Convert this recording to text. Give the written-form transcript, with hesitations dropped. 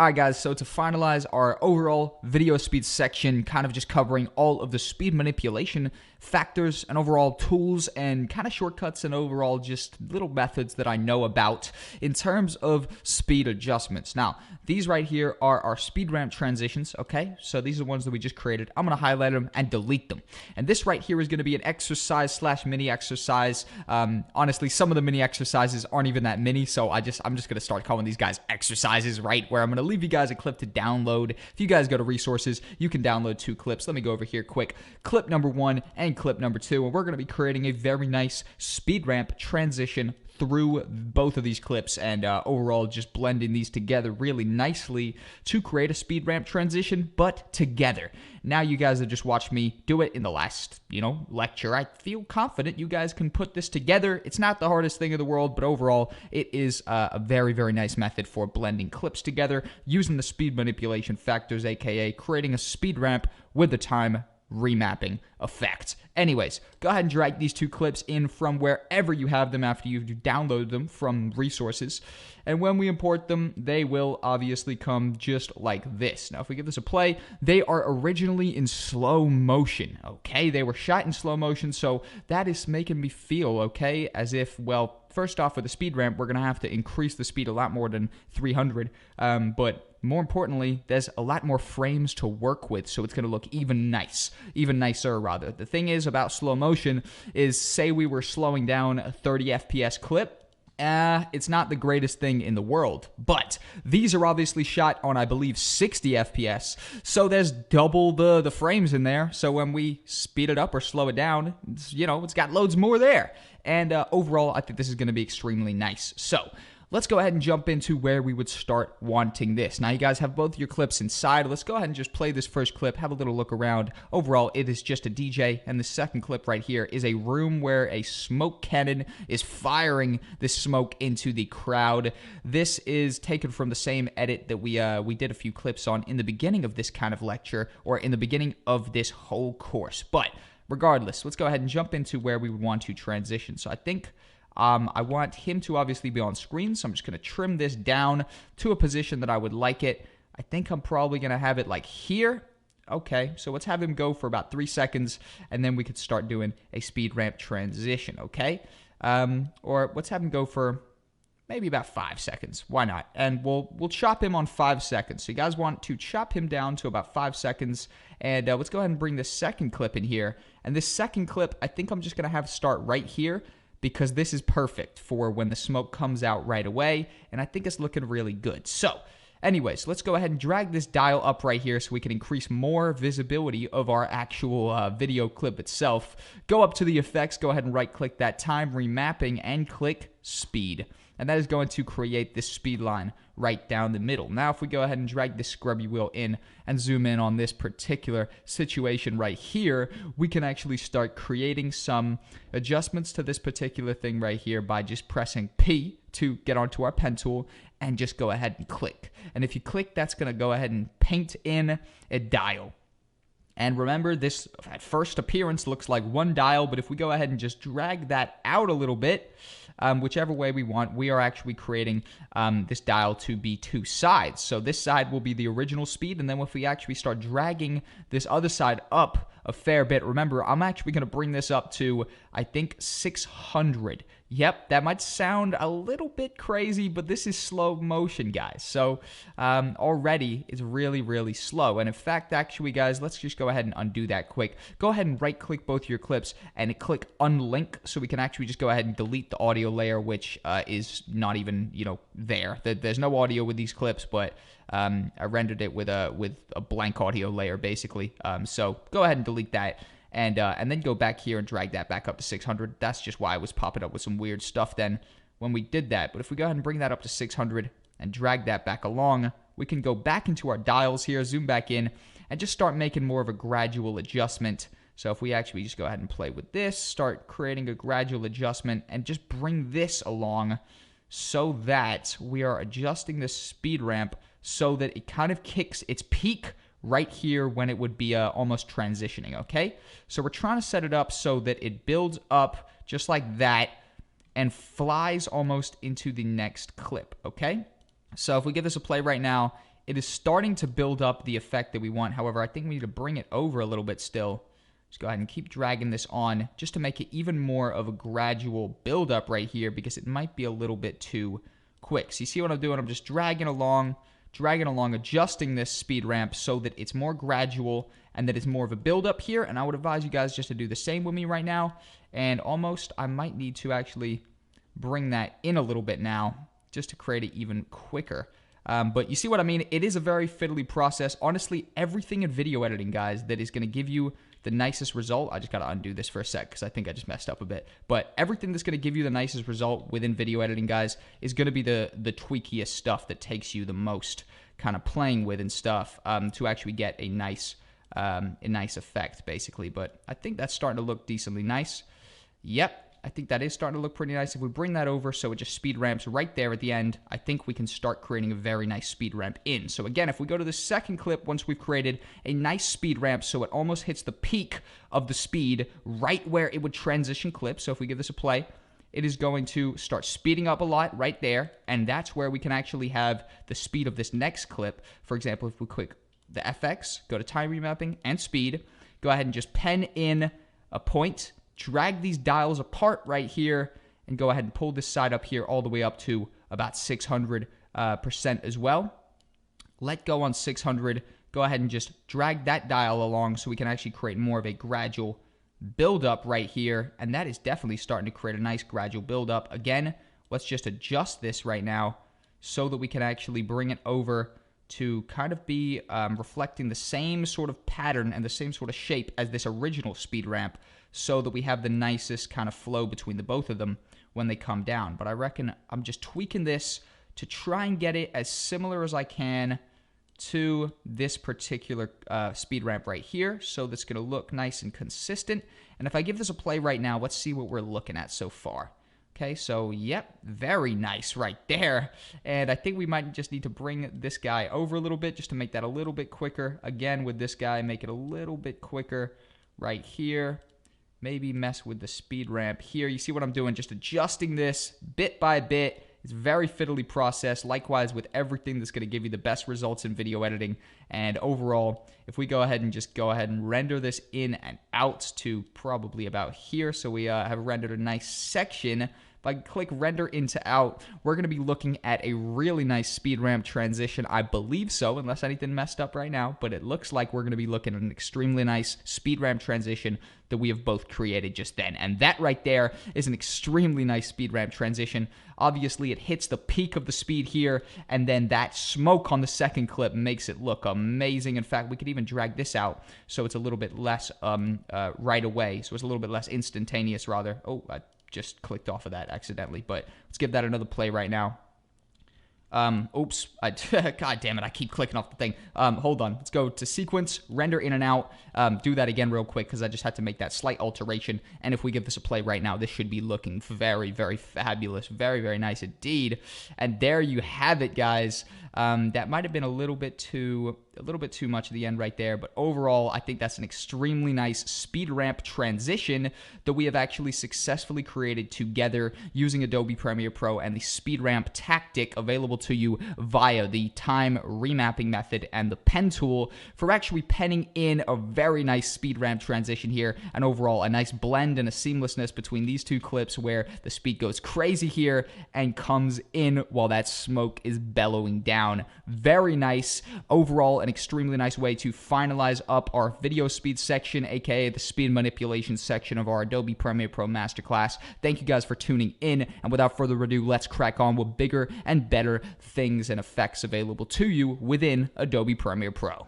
Alright guys, so to finalize our overall video speed section, kind of just covering all of the speed manipulation factors and overall tools and kind of shortcuts and overall just little methods that I know about in terms of speed adjustments. Now, these right here are our speed ramp transitions, okay? So these are the ones that we just created. I'm going to highlight them and delete them. And this right here is going to be an exercise slash mini exercise. Honestly, some of the mini exercises aren't even that mini, so I'm just going to start calling these guys exercises, right? Where I'm going to leave you guys a clip to download. If you guys go to resources, you can download 2 clips. Let me go over here quick. Clip number 1 and clip number 2, and we're going to be creating a very nice speed ramp transition through both of these clips and overall just blending these together really nicely to create a speed ramp transition, but together. Now you guys have just watched me do it in the last, lecture. I feel confident you guys can put this together. It's not the hardest thing in the world, but overall it is a very, very nice method for blending clips together using the speed manipulation factors, aka creating a speed ramp with the time remapping effect. Anyways, go ahead and drag these 2 clips in from wherever you have them after you've downloaded them from resources. And when we import them, they will obviously come just like this. Now, if we give this a play, they are originally in slow motion, okay? They were shot in slow motion, so that is making me feel, okay, as if, well, first off, with the speed ramp, we're going to have to increase the speed a lot more than 300, but more importantly, there's a lot more frames to work with, so it's going to look even nicer rather. The thing is about slow motion is, say we were slowing down a 30 FPS clip, it's not the greatest thing in the world, but these are obviously shot on, I believe, 60 FPS, so there's double the frames in there, so when we speed it up or slow it down, it's got loads more there, and overall, I think this is going to be extremely nice. So let's go ahead and jump into where we would start wanting this. Now, you guys have both your clips inside. Let's go ahead and just play this first clip, have a little look around. Overall, it is just a DJ, and the second clip right here is a room where a smoke cannon is firing this smoke into the crowd. This is taken from the same edit that we did a few clips on in the beginning of this kind of lecture, or in the beginning of this whole course. But regardless, let's go ahead and jump into where we would want to transition. So I think I want him to obviously be on screen, so I'm just going to trim this down to a position that I would like it. I think I'm probably going to have it like here. Okay, so let's have him go for about 3 seconds, and then we could start doing a speed ramp transition, okay? Or let's have him go for maybe about 5 seconds. Why not? And we'll chop him on 5 seconds. So you guys want to chop him down to about 5 seconds, and let's go ahead and bring this second clip in here. And this second clip, I think I'm just going to have start right here, because this is perfect for when the smoke comes out right away, and I think it's looking really good. So, anyways, let's go ahead and drag this dial up right here so we can increase more visibility of our actual video clip itself. Go up to the effects, go ahead and right-click that time remapping, and click speed. And that is going to create this speed line right down the middle. Now, if we go ahead and drag this scrubby wheel in and zoom in on this particular situation right here, we can actually start creating some adjustments to this particular thing right here by just pressing P to get onto our pen tool and just go ahead and click. And if you click, that's going to go ahead and paint in a dial. And remember, this at first appearance looks like one dial, but if we go ahead and just drag that out a little bit, whichever way we want, we are actually creating this dial to be 2 sides. So this side will be the original speed, and then if we actually start dragging this other side up a fair bit, remember, I'm actually going to bring this up to, I think, 600. Yep, that might sound a little bit crazy, but this is slow motion, guys. So already it's really, really slow. And in fact, actually, guys, let's just go ahead and undo that quick. Go ahead and right-click both your clips and click unlink so we can actually just go ahead and delete the audio layer, which is not even, there. There's no audio with these clips, but I rendered it with a blank audio layer, basically. So go ahead and delete that. And then go back here and drag that back up to 600. That's just why I was popping up with some weird stuff then when we did that. But if we go ahead and bring that up to 600 and drag that back along, we can go back into our dials here, zoom back in, and just start making more of a gradual adjustment. So if we actually just go ahead and play with this, start creating a gradual adjustment, and just bring this along so that we are adjusting the speed ramp so that it kind of kicks its peak right here when it would be almost transitioning, okay? So we're trying to set it up so that it builds up just like that and flies almost into the next clip, okay? So if we give this a play right now, it is starting to build up the effect that we want. However, I think we need to bring it over a little bit still. Just go ahead and keep dragging this on just to make it even more of a gradual build-up right here, because it might be a little bit too quick. So you see what I'm doing? I'm just dragging along, adjusting this speed ramp so that it's more gradual and that it's more of a build-up here. And I would advise you guys just to do the same with me right now. And almost, I might need to actually bring that in a little bit now just to create it even quicker. But you see what I mean? It is a very fiddly process. Honestly, everything in video editing, guys, that is going to give you the nicest result. I just got to undo this for a sec because I think I just messed up a bit. But everything that's going to give you the nicest result within video editing, guys, is going to be the tweakiest stuff that takes you the most kind of playing with and stuff to actually get a nice effect, basically. But I think that's starting to look decently nice. Yep. I think that is starting to look pretty nice. If we bring that over so it just speed ramps right there at the end, I think we can start creating a very nice speed ramp in. So again, if we go to the second clip, once we've created a nice speed ramp so it almost hits the peak of the speed right where it would transition clip. So if we give this a play, it is going to start speeding up a lot right there. And that's where we can actually have the speed of this next clip. For example, if we click the FX, go to time remapping and speed, go ahead and just pen in a point, drag these dials apart right here, and go ahead and pull this side up here all the way up to about 600% as well. Let go on 600. Go ahead and just drag that dial along so we can actually create more of a gradual buildup right here. And that is definitely starting to create a nice gradual buildup. Again, let's just adjust this right now so that we can actually bring it over to kind of be reflecting the same sort of pattern and the same sort of shape as this original speed ramp, so that we have the nicest kind of flow between the both of them when they come down. But I reckon I'm just tweaking this to try and get it as similar as I can to this particular speed ramp right here, so that's going to look nice and consistent. And if I give this a play right now, let's see what we're looking at so far. Okay, so yep, very nice right there. And I think we might just need to bring this guy over a little bit just to make that a little bit quicker. Again, with this guy, make it a little bit quicker right here. Maybe mess with the speed ramp here. You see what I'm doing? Just adjusting this bit by bit. It's a very fiddly process. Likewise with everything that's going to give you the best results in video editing. And overall, if we go ahead and render this in and out to probably about here, so we have rendered a nice section. If I click render into out, we're going to be looking at a really nice speed ramp transition. I believe so, unless anything messed up right now. But it looks like we're going to be looking at an extremely nice speed ramp transition that we have both created just then. And that right there is an extremely nice speed ramp transition. Obviously, it hits the peak of the speed here, and then that smoke on the second clip makes it look amazing. In fact, we could even drag this out so it's a little bit less right away. So it's a little bit less instantaneous, rather. Oh, I just clicked off of that accidentally, but let's give that another play right now. Oops, God damn it, I keep clicking off the thing. Hold on, let's go to sequence, render in and out. Do that again real quick because I just had to make that slight alteration. And if we give this a play right now, this should be looking very, very fabulous. Very, very nice indeed. And there you have it, guys. That might have been a little bit too much at the end right there, but overall, I think that's an extremely nice speed ramp transition that we have actually successfully created together using Adobe Premiere Pro and the speed ramp tactic available to you via the time remapping method and the pen tool for actually penning in a very nice speed ramp transition here, and overall a nice blend and a seamlessness between these two clips where the speed goes crazy here and comes in while that smoke is bellowing down. Very nice. Overall, an extremely nice way to finalize up our video speed section, aka the speed manipulation section of our Adobe Premiere Pro Masterclass. Thank you guys for tuning in, and without further ado, let's crack on with bigger and better things and effects available to you within Adobe Premiere Pro.